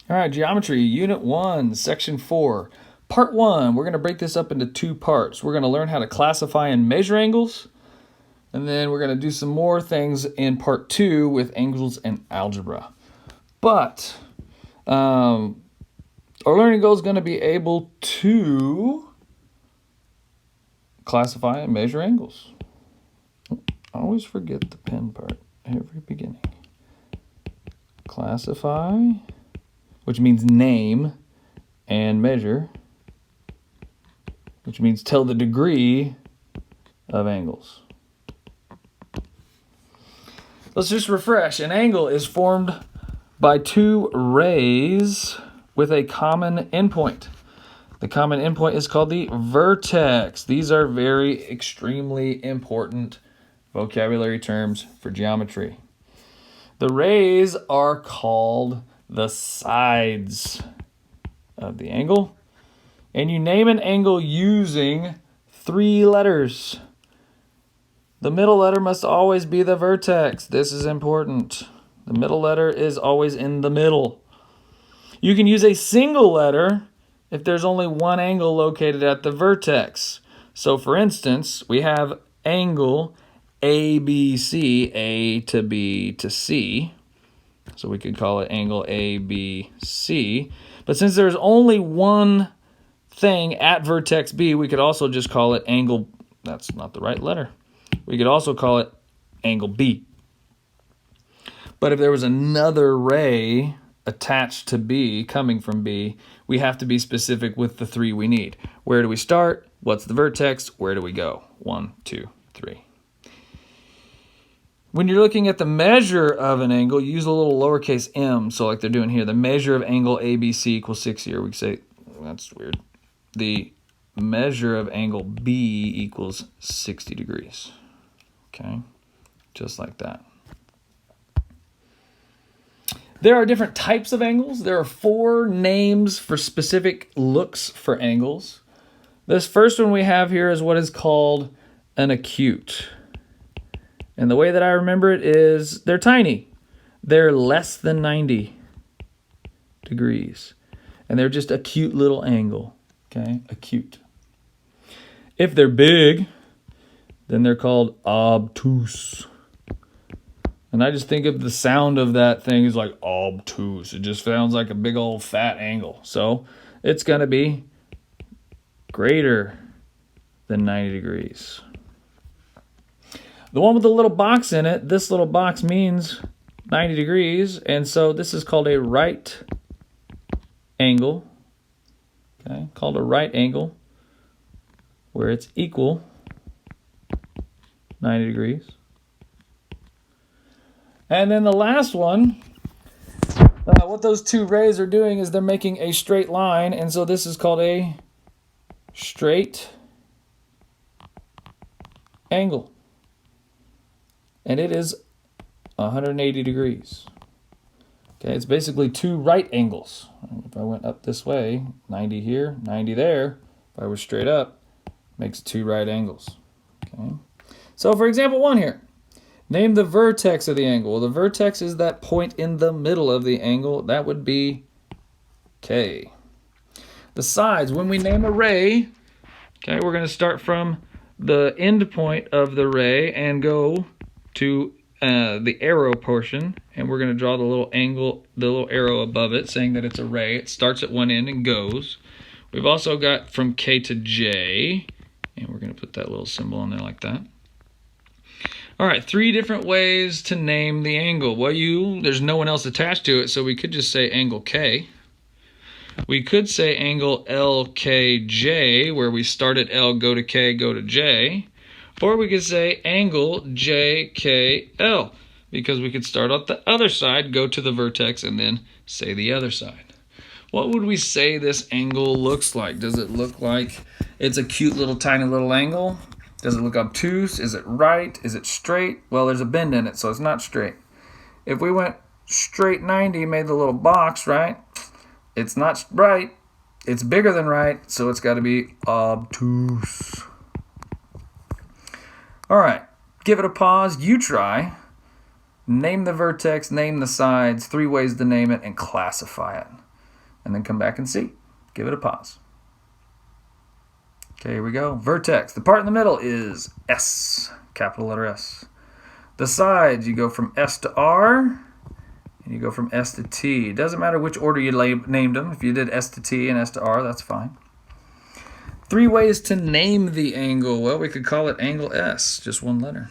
All right, Geometry, Unit 1, Section 4. Part 1, we're going to break this up into two parts. We're going to learn how to classify and measure angles, and then we're going to do some more things in Part 2 with angles and algebra. But our learning goal is going to be able to classify and measure angles. I always forget the pen part every beginning. Classify, which means name, and measure, which means tell the degree of angles. Let's just refresh. An angle is formed by two rays with a common endpoint. The common endpoint is called the vertex. These are very extremely important vocabulary terms for geometry. The rays are called the sides of the angle, and you name an angle using three letters. The middle letter must always be the vertex. This is important. The middle letter is always in the middle. You can use a single letter if there's only one angle located at the vertex. So for instance, we have angle ABC, A to B to C. So we could call it angle ABC. But since there's only one thing at vertex B, we could also just call it angle, that's not the right letter. We could also call it angle B. But if there was another ray attached to B, coming from B, we have to be specific with the three we need. Where do we start? What's the vertex? Where do we go? 1, 2, 3. When you're looking at the measure of an angle, use a little lowercase m. So like they're doing here, the measure of angle ABC equals 60. Or we could say, that's weird. The measure of angle B equals 60 degrees. Okay, just like that. There are different types of angles. There are 4 names for specific looks for angles. This first one we have here is what is called an acute. And the way that I remember it is they're tiny. They're less than 90 degrees. And they're just a cute little angle. Okay, acute. If they're big, then they're called obtuse. And I just think of the sound of that thing is like obtuse. It just sounds like a big old fat angle. So it's going to be greater than 90 degrees. The one with the little box in it, this little box means 90 degrees. And so this is called a right angle. Okay, called a right angle, where it's equal 90 degrees. And then the last one, what those two rays are doing is they're making a straight line, and so this is called a straight angle. And it is 180 degrees. Okay, it's basically two right angles. If I went up this way, 90 here, 90 there, if I was straight up, makes two right angles. Okay. So for example 1 here, name the vertex of the angle. Well, the vertex is that point in the middle of the angle. That would be K. The sides, when we name a ray, okay, we're going to start from the end point of the ray and go to the arrow portion, and we're going to draw the little angle, the little arrow above it, saying that it's a ray. It starts at one end and goes. We've also got from K to J, and we're going to put that little symbol on there like that. All right, 3 different ways to name the angle. Well, there's no one else attached to it, so we could just say angle K. We could say angle LKJ, where we start at L, go to K, go to J. Or we could say angle JKL, because we could start at the other side, go to the vertex, and then say the other side. What would we say this angle looks like? Does it look like it's a cute little tiny little angle? Does it look obtuse? Is it right? Is it straight? Well, there's a bend in it, so it's not straight. If we went straight 90, made the little box, right? It's not right. It's bigger than right, so it's got to be obtuse. All right, give it a pause. You try. Name the vertex, name the sides, 3 ways to name it, and classify it. and then come back and see. Give it a pause. Okay, here we go. Vertex. The part in the middle is S, capital letter S. The sides, you go from S to R, and you go from S to T. It doesn't matter which order you named them. If you did S to T and S to R, that's fine. 3 ways to name the angle. Well, we could call it angle S, just one letter.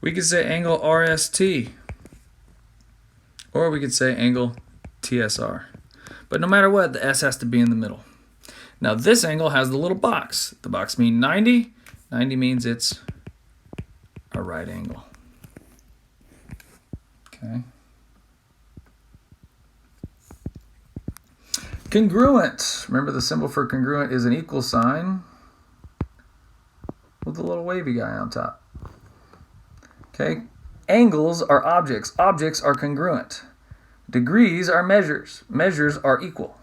We could say angle RST, or we could say angle TSR. But no matter what, the S has to be in the middle. Now this angle has the little box. The box means 90. 90 means it's a right angle. Okay. Congruent. Remember, the symbol for congruent is an equal sign with a little wavy guy on top. Okay. Angles are objects. Objects are congruent. Degrees are measures. Measures are equal.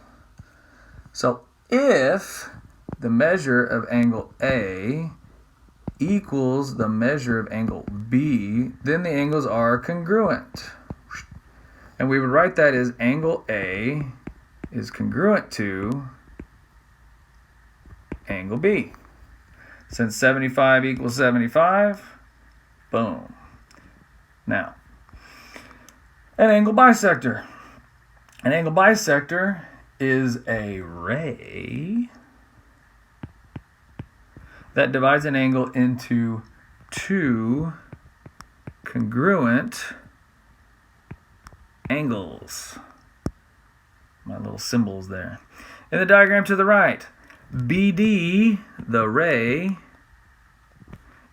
So if the measure of angle A equals the measure of angle B, then the angles are congruent. And we would write that as angle A is congruent to angle B. Since 75 equals 75, boom. Now, an angle bisector. An angle bisector is a ray that divides an angle into 2 congruent angles. My little symbols there. In the diagram to the right, BD, the ray,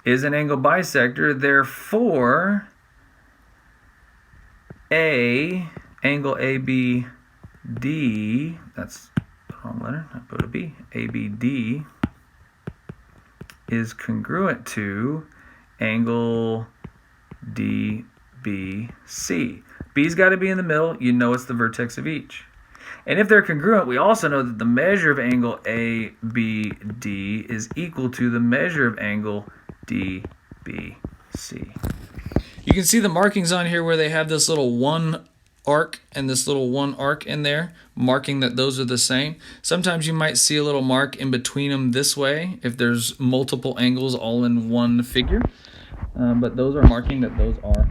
is an angle bisector. Therefore, angle ABD, that's the wrong letter, I put a B, ABD is congruent to angle DBC. B's got to be in the middle. You know it's the vertex of each. And if they're congruent, we also know that the measure of angle ABD is equal to the measure of angle DBC. You can see the markings on here where they have this little 1 arc and this little 1 arc in there, marking that those are the same. Sometimes you might see a little mark in between them this way if there's multiple angles all in one figure. But those are marking that those are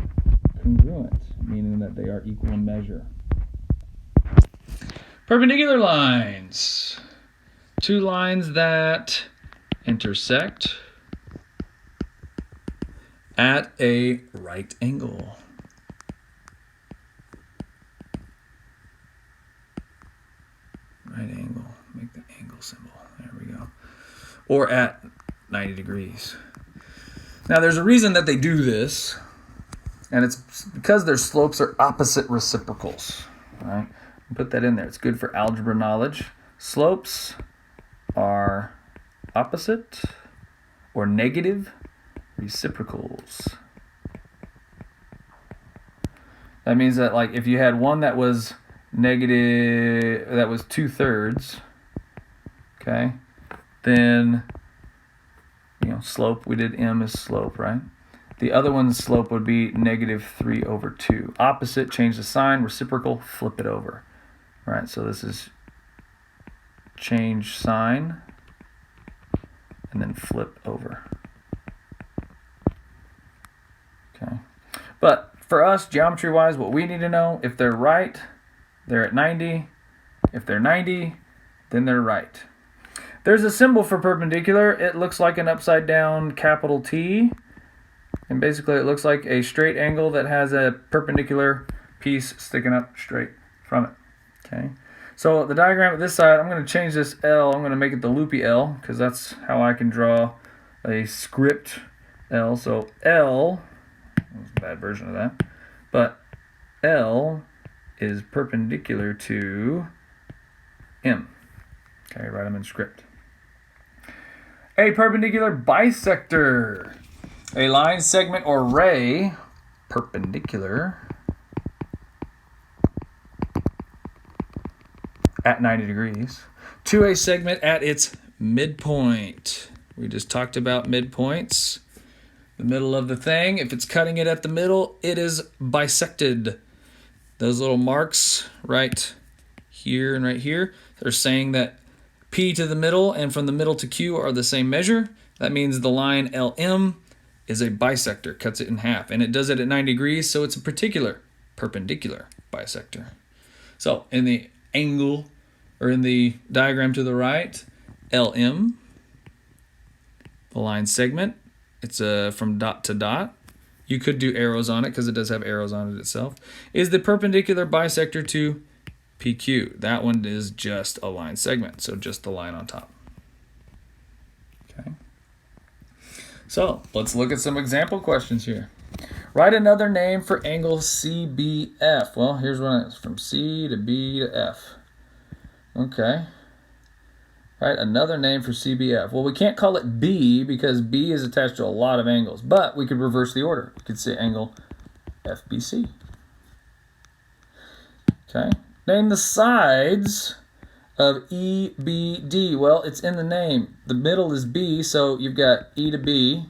congruent, meaning that they are equal in measure. Perpendicular lines. 2 lines that intersect at a right angle. Right angle, make the angle symbol. There we go. Or at 90 degrees. Now there's a reason that they do this, and it's because their slopes are opposite reciprocals. All right? Put that in there. It's good for algebra knowledge. Slopes are opposite or negative reciprocals. That means that, like, if you had one that was negative, that was 2/3, okay, then, you know, slope, we did M is slope, right? The other one's slope would be -3/2. Opposite, change the sign. Reciprocal, flip it over. All right, so this is change sign and then flip over. Okay, but for us, geometry-wise, what we need to know, if they're right, they're at 90. If they're 90, then they're right. There's a symbol for perpendicular. It looks like an upside down capital T. And basically it looks like a straight angle that has a perpendicular piece sticking up straight from it. Okay. So the diagram at this side, I'm going to change this L. I'm going to make it the loopy L because that's how I can draw a script L. So L, that's a bad version of that, but L is perpendicular to M. Okay, write them in script. A perpendicular bisector. A line, segment, or ray perpendicular at 90 degrees to a segment at its midpoint. We just talked about midpoints. The middle of the thing, if it's cutting it at the middle, it is bisected. Those little marks right here and right here. They're saying that P to the middle and from the middle to Q are the same measure. That means the line LM is a bisector, cuts it in half, and it does it at 90 degrees, so it's a particular perpendicular bisector. So in the angle, or in the diagram to the right, LM, the line segment, it's from dot to dot. You could do arrows on it because it does have arrows on it itself, is the perpendicular bisector to PQ. That one is just a line segment, so just the line on top. Okay. So let's look at some example questions here. Write another name for angle CBF. Well, here's one. It's from C to B to F. Okay. Write another name for CBF. Well, we can't call it B because B is attached to a lot of angles, but we could reverse the order. We could say angle FBC. Okay. Name the sides of EBD. Well, it's in the name. The middle is B, so you've got E to B,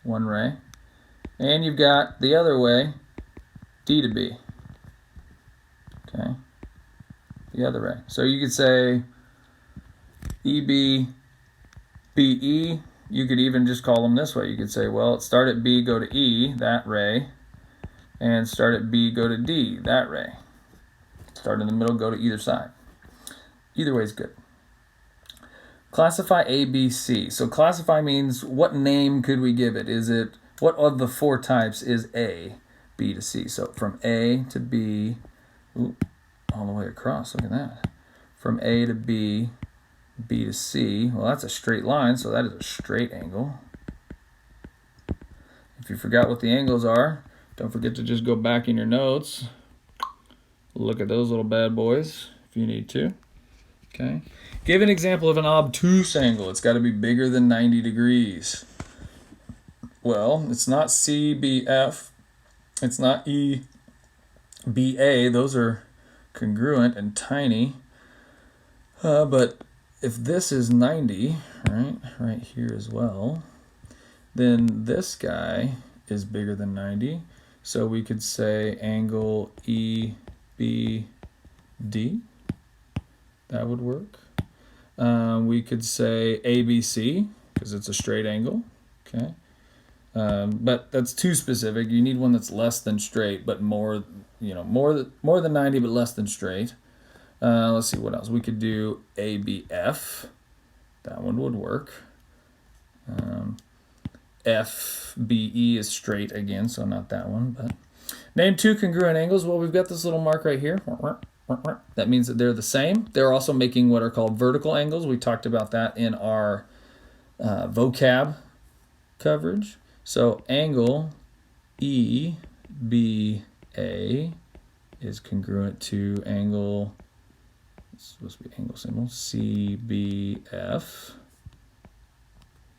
one ray, and you've got the other way, D to B. Okay. The other ray. So you could say EB, BE, you could even just call them this way. You could say, well, start at B, go to E, that ray, and start at B, go to D, that ray. Start in the middle, go to either side. Either way is good. Classify ABC. So classify means what name could we give it? Is it, what of the four types is A, B to C? So from A to B, all the way across, look at that. From A to B, B to C, well, that's a straight line, so that is a straight angle. If you forgot what the angles are, don't forget to just go back in your notes. Look at those little bad boys if you need to. Okay. Give an example of an obtuse angle. It's got to be bigger than 90 degrees. Well, it's not CBF. It's not EBA. Those are congruent and tiny. But if this is 90, right here as well, then this guy is bigger than 90. So we could say angle EBD. That would work. We could say ABC because it's a straight angle. Okay. But that's too specific. You need one that's less than straight, but more than 90, but less than straight. Let's see what else. We could do ABF. That one would work. FBE is straight again, so not that one. But name two congruent angles. Well, we've got this little mark right here. That means that they're the same. They're also making what are called vertical angles. We talked about that in our vocab coverage. So angle EBA is congruent to angle, it's supposed to be angle symbol, CBF.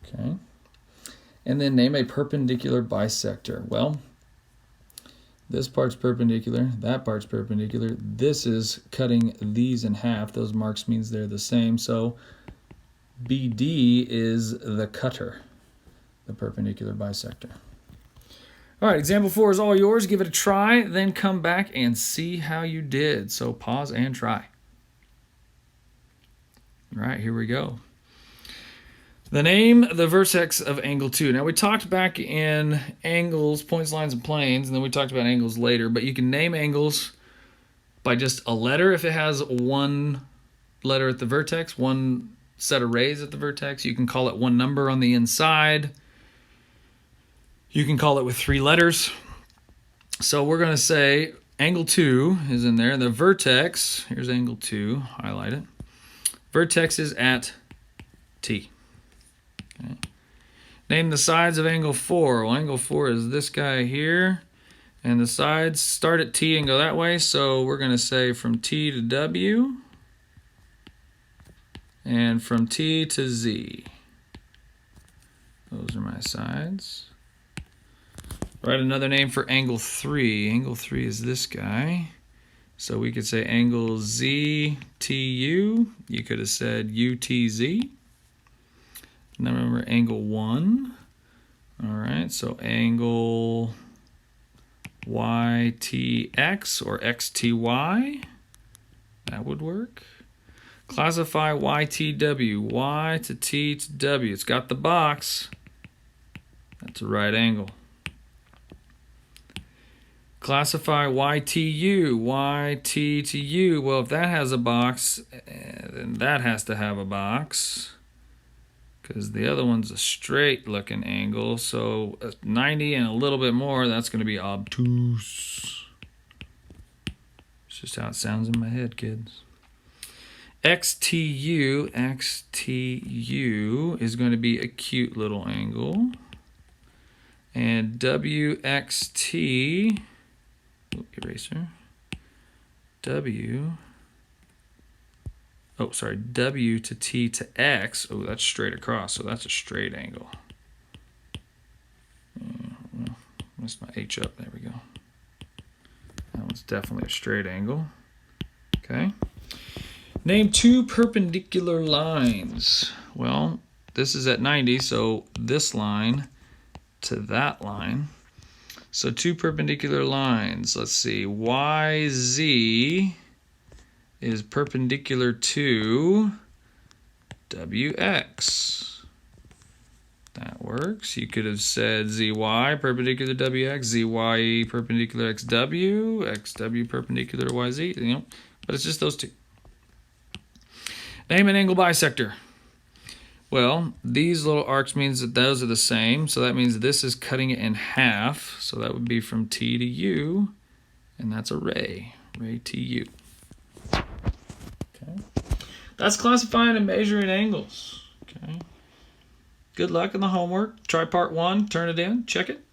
Okay. And then name a perpendicular bisector. Well, this part's perpendicular, that part's perpendicular. This is cutting these in half. Those marks means they're the same. So BD is the cutter, the perpendicular bisector. All right, example 4 is all yours. Give it a try, then come back and see how you did. So pause and try. All right, here we go. The name, the vertex of angle 2. Now, we talked back in angles, points, lines, and planes, and then we talked about angles later, but you can name angles by just a letter if it has one letter at the vertex, one set of rays at the vertex. You can call it one number on the inside. You can call it with 3 letters. So we're going to say angle 2 is in there. The vertex, here's angle 2, highlight it. Vertex is at T. Okay. Name the sides of angle 4. Well, angle 4 is this guy here. And the sides start at T and go that way. So we're going to say from T to W. And from T to Z. Those are my sides. Write another name for angle 3. Angle 3 is this guy. So we could say angle ZTU. You could have said UTZ. Now remember angle 1. All right, so angle YTX or XTY. That would work. Classify YTW. Y to T to W. It's got the box. That's a right angle. Classify YTU. YT to U. Well, if that has a box, then that has to have a box. Because the other one's a straight looking angle. So 90 and a little bit more, that's going to be obtuse. It's just how it sounds in my head, kids. XTU is going to be acute little angle. And WXT, eraser, W to T to X. Oh, that's straight across, so that's a straight angle. Well, messed my H up. There we go. That one's definitely a straight angle. Okay. Name two perpendicular lines. Well, this is at 90, so this line to that line. So two perpendicular lines. Let's see. YZ is perpendicular to WX. That works. You could have said ZY perpendicular to WX, ZY perpendicular XW, XW perpendicular to YZ, you know, but it's just those two. Name an angle bisector. Well, these little arcs means that those are the same, so that means this is cutting it in half, so that would be from T to U, and that's a ray to U. Okay. That's classifying and measuring angles. Okay. Good luck in the homework. Try part 1, turn it in, check it.